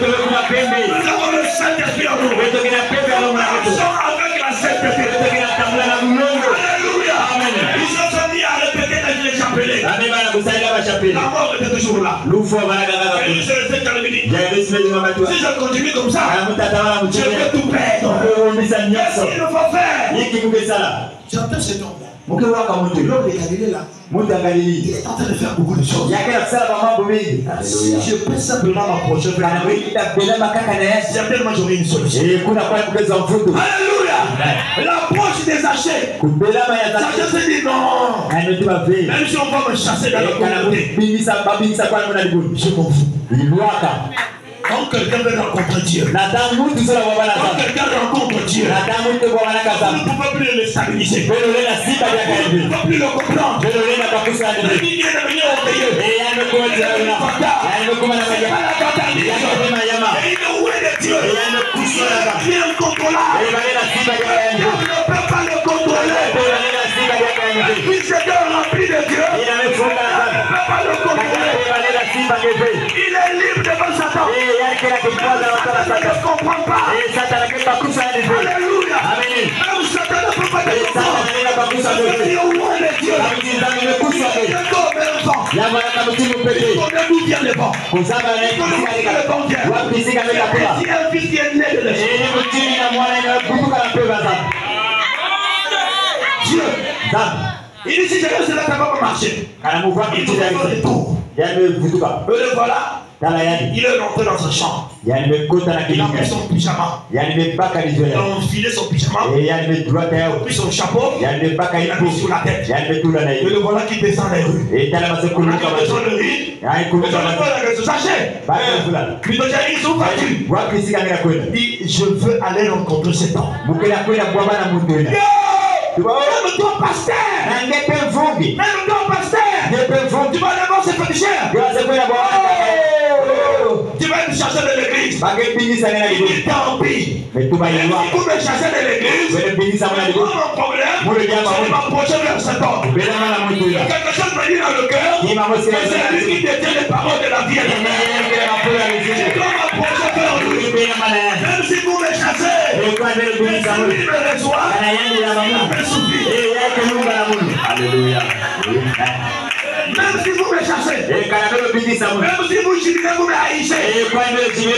avons le Saint-Esprit en nous. Nous marchons avec la Saint-Esprit. Alléluia. Ils se sont mis à répéter les chapelets. La mort était toujours là. Et je sais terminer. Si je continue comme ça, je vais tout perdre. Qu'est-ce qu'il faut faire? J'entends cet homme. L'homme de Galilée là, il est en train de faire beaucoup de choses. Si je peux simplement m'approcher vers lui, certainement j'aurai une solution. Alléluia. L'approche des hachés. Sachez se dit non. Même si on va me chasser dans le communauté, je m'en fous. Quand quelqu'un veut rencontrer Dieu, quand quelqu'un rencontre Dieu, vous ne pouvez plus le stabiliser. Vous ne pouvez plus le comprendre. Il vient de venir orgueilleux. C'est pas la bataille. Et il est où est le Dieu? Il est incontrôlable. On ne peut pas le contrôler. Puis c'est Dieu rempli de Dieu. On ne peut pas le contrôler. Il est libre devant Satan. Satan ne comprend pas. Alléluia. Même Satan ne peut pas te comprendre. Il est où est Dieu? Il connaît d'où vient le vent. Il connaît d'où le vent vient. Et si un fils qui est né de l'esprit. Dieu. Il dit si je reste là, ça va pas marcher. Il faut faire le tour. Le voilà. Il est rentré dans sa chambre. Il a pris son pyjama. Il a enfilé son pyjama. Il a pris son chapeau. Il a mis sur la tête. Et le voilà qui descend les rues. Il descend les rues. Sachez. Plutôt Jaïris, où vas-tu? Il dit je veux aller rencontrer cet homme. Même toi, pasteur! Même toi, pasteur! Tu vas devant ces féticheurs! Tu vas me chercher de l'église! dit tant pis. Mais vous me chassez de l'église. Mon problème, c'est de m'approcher vers cet homme. Quelque chose me dit dans le cœur, mais c'est lui qui détient les paroles de la vie. Je dois m'approcher vers lui. Même si vous me chassez, même si lui me reçoit, ça me suffit. Alléluia. Même si vous me chassez, même si vous jubilez, vous me haïssez, même si lui il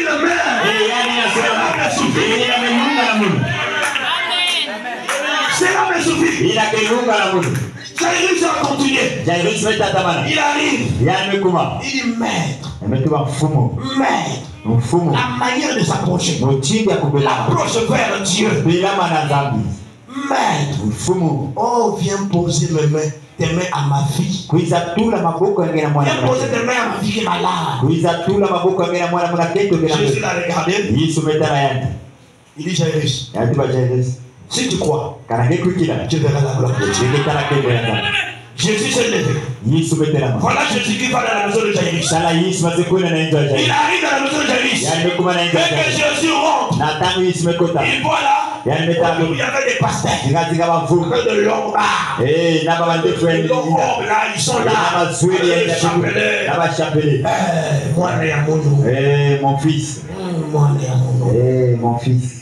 le met, cela me suffit. Cela me suffit. Jairus a continué. Il arrive. Il dit maître. La manière de s'approcher. L'approche vers Dieu. Maître. Oh, viens poser tes mains à ma fille. Viens poser tes mains à ma fille qui est malade. Jésus l'a regardé. Il dit Jairus, si tu crois, tu verras la gloire de Dieu. Jésus s'est levé. Voilà Jésus qui va dans la maison de Jairus. Il arrive dans la maison de Jairus. Dès que Jésus rentre, il voit là. Il y avait des pasteurs. Il y avait de longs bars. De longs robes là, ils sont là. Mon fils. Mon fils.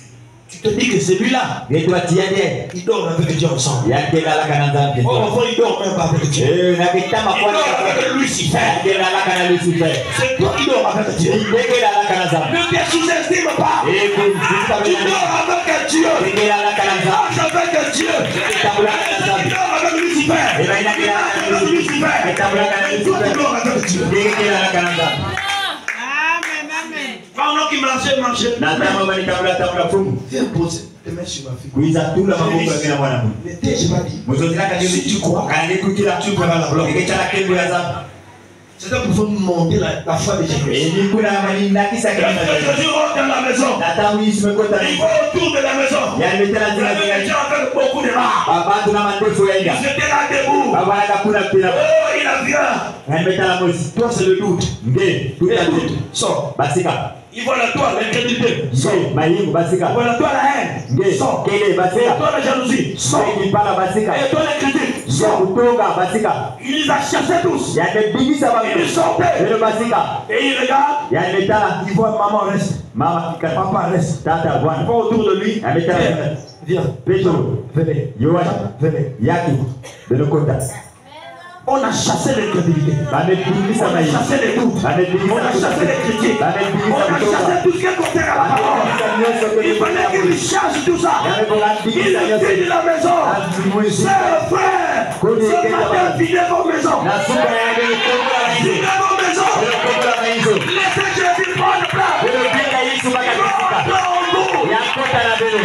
Tu te dis que celui-là, il dort avec Dieu ensemble. Oh, enfant, il dort même pas avec Dieu. Il dort avec Lucifer. C'est toi qui dors avec Dieu. Ne te sous-estime pas. Tu dors avec Dieu. Marche avec Dieu. Il dort avec Lucifer. Il dort avec Lucifer. Toi, tu dors avec Dieu. Pendant qu'il marchait. Viens poser tes mains sur ma fille. Je m'as dit, si tu crois, tu verras la gloire. C'était pour vous monter la foi de Jésus. Jésus rentre dans la maison. Il va autour de la maison. Il y avait avec beaucoup de marre. Ils étaient là debout. Oh, il a vient. Toi, c'est le doute. Sors. Il voit la toile, l'incrédulité. Sors. Il voit la toile, la haine. Sors. Et toi, la jalousie. Sors. Et toi, l'incrédulité. Sors. Il les a chassés tous. Il sortait. Et il regarde. Il voit maman reste. Papa reste. Il va autour de lui. Viens. Venez. Venez. On a chassé l'incrédulité. On a chassé les doutes. On a chassé les critiques. On a chassé tout ce qui est contraire à la parole. Il fallait qu'il chasse tout ça. Il dit de la maison. Sœur, frère, ce matin, videz vos maisons. Videz vos maisons. Laissez Jésus prendre place. Il va entrer en vous. Il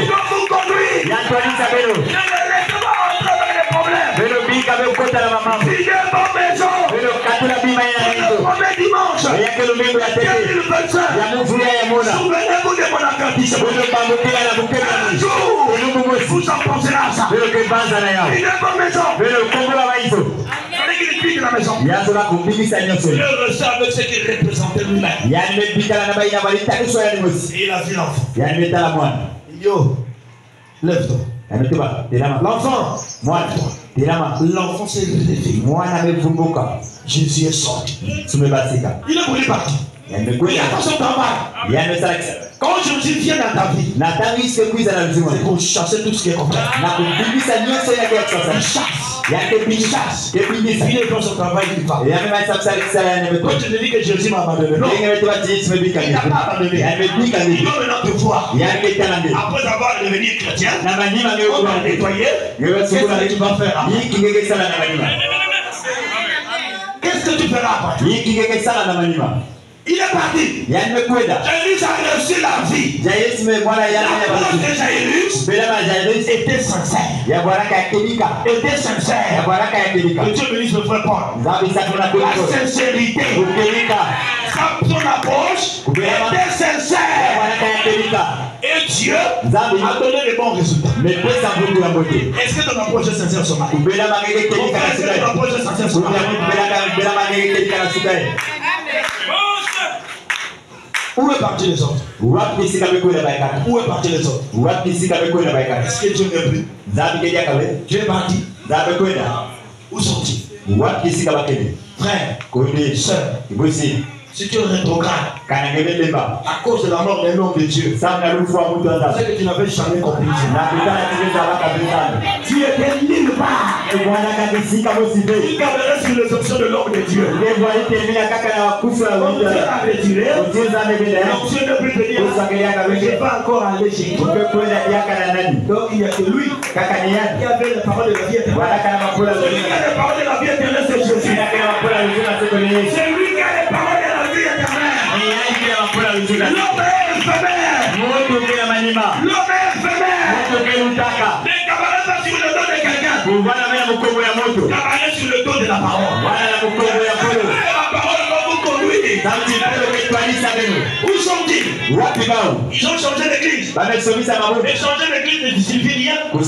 va vous conduire. Ne le laissez pas entrer dans les problèmes. Videz vos maisons. Le premier dimanche. Quel le 25. Souvenez-vous de mon avertissement. Un jour, vous en penserez à ça. Videz vos maisons. Il fallait qu'il quitte la maison. Il resta avec ce qu'il représentait lui-même. Et il a vu l'enfant. Il dit, oh, lève-toi. L'enfant, l'enfant s'est levé. Jésus est sorti. Il est voulu partir. Il n'y a pas son travail. Quand Jésus vient dans ta vie, c'est pour chasser tout ce qui est contraire. Il chasse. Il est dans son travail, il part. Quand tu te dis que Jésus m'a abandonné, non. Il n'a pas abandonné. Il va maintenant te voir. Après avoir devenu chrétien, on va nettoyer. Qu'est-ce que tu vas faire après? Qu'est-ce que tu feras après? Il est parti. Jairus a reçu la vie. L'apôtre de Jairus était sincère. Était sincère. Que Dieu bénisse le frère Paul. La sincérité. Son approche était sincère. Et Dieu a donné de bons résultats. Est-ce que ton approche est sincère ce matin? Est-ce que ton approche est sincère ce matin? Où est parti les autres? Où est parti les autres? Est-ce que Dieu n'est plus? Dieu est parti. Où sont-ils? Frère, sœur, si tu es rétrograde à cause de la mort d'un homme de Dieu, c'est que tu n'avais jamais compris. Tu étais nulle part. Il camerait sur les options de l'homme de Dieu. Dieu a retiré. Donc Dieu ne peut venir. Je ne vais pas encore aller chez toi. Donc il n'y a que lui qui avait la parole de la vie éternelle. Celui qui a la parole de la vie éternelle, c'est Jésus. C'est lui qui a la parole de la vie éternelle. L'homme est éphémère. L'homme est éphémère. Les camarades sont sur le dos de quelqu'un. Camarades sur le dos de la parole. La parole va vous conduire. Où sont-ils? Ils ont changé l'église. Et changer l'église ne signifie rien. Il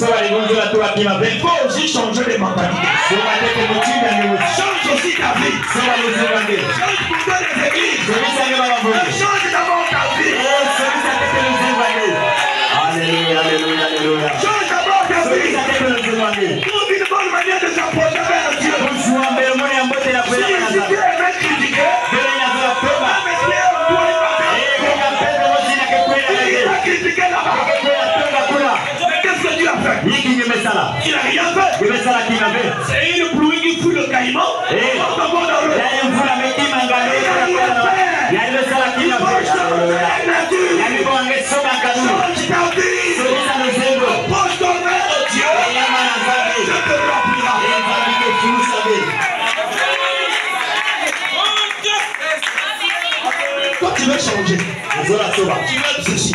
faut aussi changer les mentalités. Change aussi ta vie. Change pourquoi les églises. Change d'abord ta vie. Alléluia, alléluia, alléluia. Change d'abord ta vie. Trouve une bonne manière de s'approcher vers Dieu. Si Dieu aimait critiquer, il a critiqué là-bas. Mais qu'est-ce que Dieu a fait? Il n'a rien fait. C'est une pluie qui fout le caïman. Toi tu veux changer. Tu veux ceci.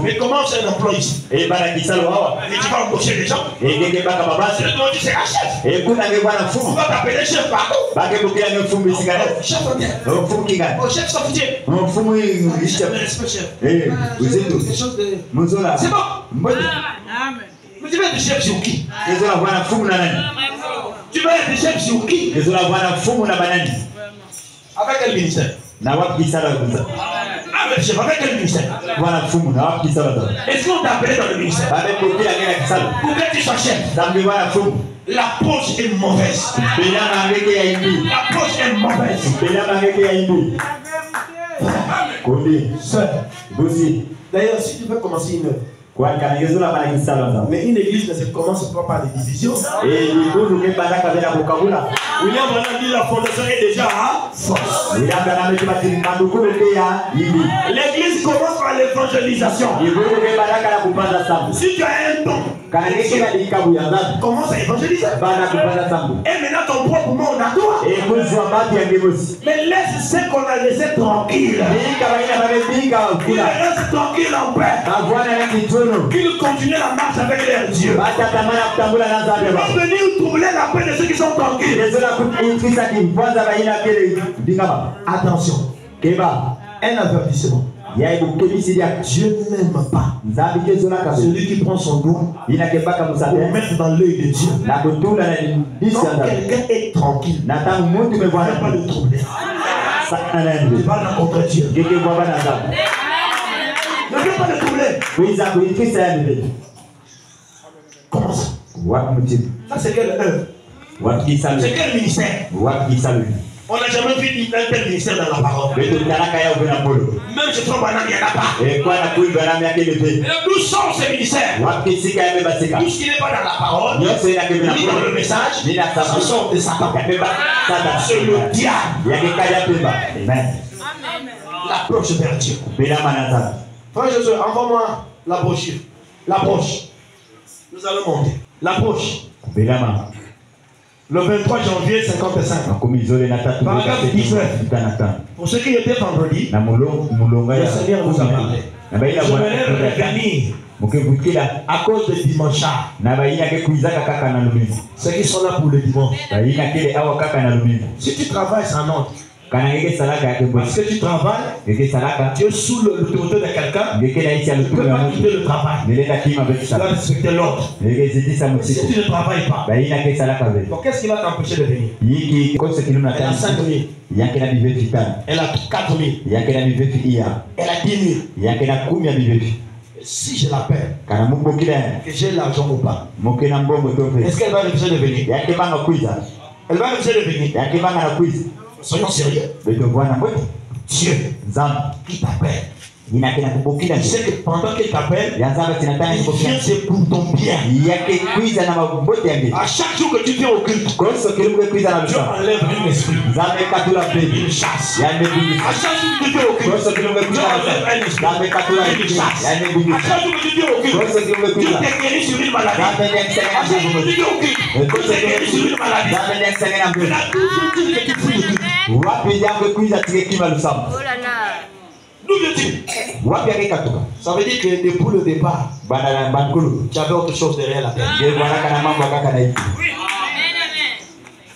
Mais comment c'est un emploi ici? Et tu vas embaucher les gens. C'est le nom du chef. On va t'appeler chef partout. Chef bien. Chef s'affiche. C'est bon. Mais tu veux être chef sur qui? Tu vas être chef sur qui? Avec quel ministère? Avec quel ministère? Est-ce qu'on t'a appelé dans le ministère? Pour que tu sois chef. La poche est mauvaise. La poche est mauvaise. D'ailleurs, si tu veux commencer une œuvre, mais une église ne se commence pas par des divisions. William Branham dit la fondation est déjà à force. L'église commence par l'évangélisation. Si tu as un don, commence à évangéliser. Et maintenant ton propre monde à toi. Mais laisse ce qu'on a laissé tranquille. Il reste tranquille en paix. Qu'ils continuent la marche avec leur Dieu. Ils vont venir troubler la paix de ceux qui sont tranquilles. Attention. Un avertissement. Dieu n'aime pas celui qui prend son doigt pour mettre dans l'œil de Dieu. Quand quelqu'un est tranquille, ne va pas le troubler. Tu vas rencontrer Dieu. Ne veux pas le troubler. Comment ça? Ça c'est quelle œuvre? C'est quel ministère? On n'a jamais vu un tel ministère dans la parole. Même je trouve Branham, il n'y en a pas. D'où sort ce ministère? Tout ce qui n'est pas dans la parole, ni dans le message, ça sort de Satan. C'est le diable. L'approche vers Dieu. Frère Jésus, envoie-moi la brochure. L'approche. Nous allons monter. L'approche. Le 23 janvier 55. Paragraphe 19. Pour ceux qui étaient vendredi, le Seigneur nous a parlé. Je me lève revenir à cause de dimanche. Ceux qui sont là pour le dimanche. Si tu travailles sans ordre, Parce que tu travailles, tu es sous l'autorité de quelqu'un, tu ne peux pas quitter le travail. Tu dois respecter l'ordre. Si tu ne travailles pas, donc qu'est-ce qui va t'empêcher de venir? Elle a 5 000. Elle a 4 000. Elle a 10 000. Si je l'appelle, que j'ai l'argent ou pas, est-ce qu'elle va refuser de venir? Elle va refuser de venir. Soyons sérieux. Dieu qui t'appelle. Il sait que pendant qu'il t'appelle, il vient c'est pour ton bien. À chaque jour que tu viens au culte, Dieu enlève un esprit. Il chasse. À chaque jour que tu viens au culte, Dieu enlève un esprit. Il chasse. À chaque jour que tu viens au culte, Dieu te guérit sur une maladie. À chaque jour que tu viens au culte, Dieu te guérit sur une maladie. Il a toujours dit que tu fous le culte. D'où vient-il? Ça veut dire que depuis le départ, tu avais autre chose derrière la tête.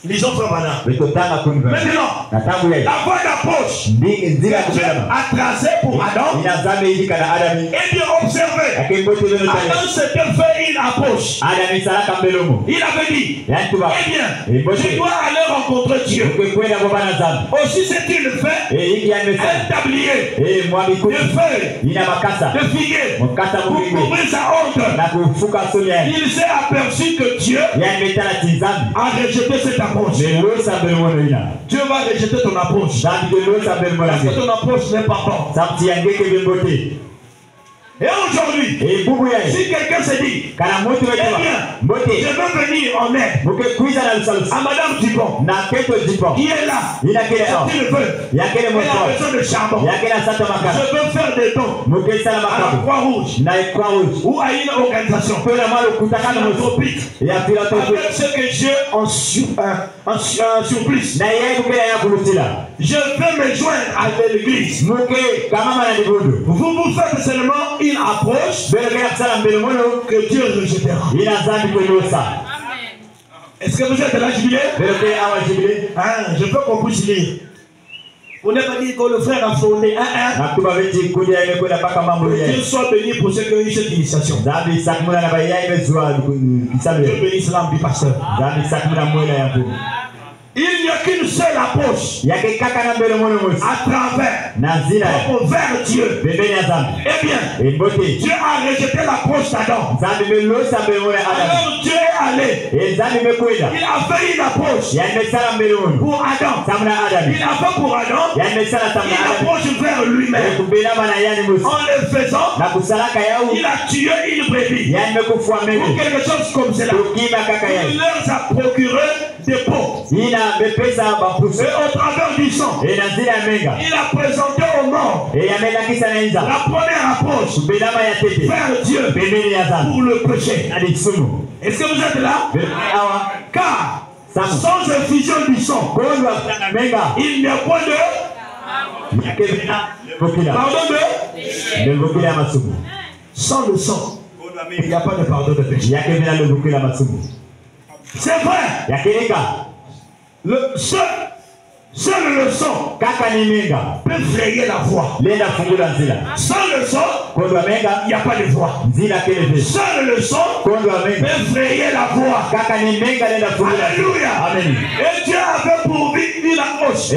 Lisons frère Bana. Maintenant, la voie d'approche que Dieu a tracée pour Adam est bien observée. Adam s'était fait une approche. Il avait dit, eh bien, je dois aller rencontrer Dieu. Aussi c'est-il fait un tablier de feuilles, de figuier, pour couvrir sa honte. Il s'est aperçu que Dieu a rejeté cette approche. Dieu va rejeter ton approche. Parce que ton approche n'est pas bonne. Et aujourd'hui, si quelqu'un se dit, eh bien, je veux venir en aide à Madame Dupont, qui est là, c'est une veuve, elle a besoin de charbon, je veux faire des dons à la Croix-Rouge ou à une organisation, avec ce que Dieu en surplus. Je veux me joindre à l'église. Vous faites seulement une approche que Dieu rejettera. Est-ce que vous êtes là, jubilé? Je veux qu'on puisse lire. On n'a pas dit que le frère a fondé Dieu soit béni pour ceux qui ont eu cette initiation. Dieu bénisse l'âme du pasteur. Il n'y a qu'une seule approche à travers vers Dieu. Eh bien, Dieu a rejeté l'approche d'Adam. Alors Dieu est allé. Il a fait une approche pour Adam. Il a fait pour Adam une approche vers lui-même. En le faisant, il a tué une brebis. Ou quelque chose comme cela. Il leur a procuré des pots. Et au travers du sang, il a présenté au monde la première approche vers Dieu pour le péché. Est-ce que vous êtes là? Car sans effusion du sang, il n'y a pas de pardon de sans le sang, il n'y a pas de pardon de péché. C'est vrai. Seul le sang peut frayer la voie. Sans le sang, il n'y a pas de voie. Seul le sang peut frayer la voie. Alléluia. Amen. Et Dieu avait pourvu une approche.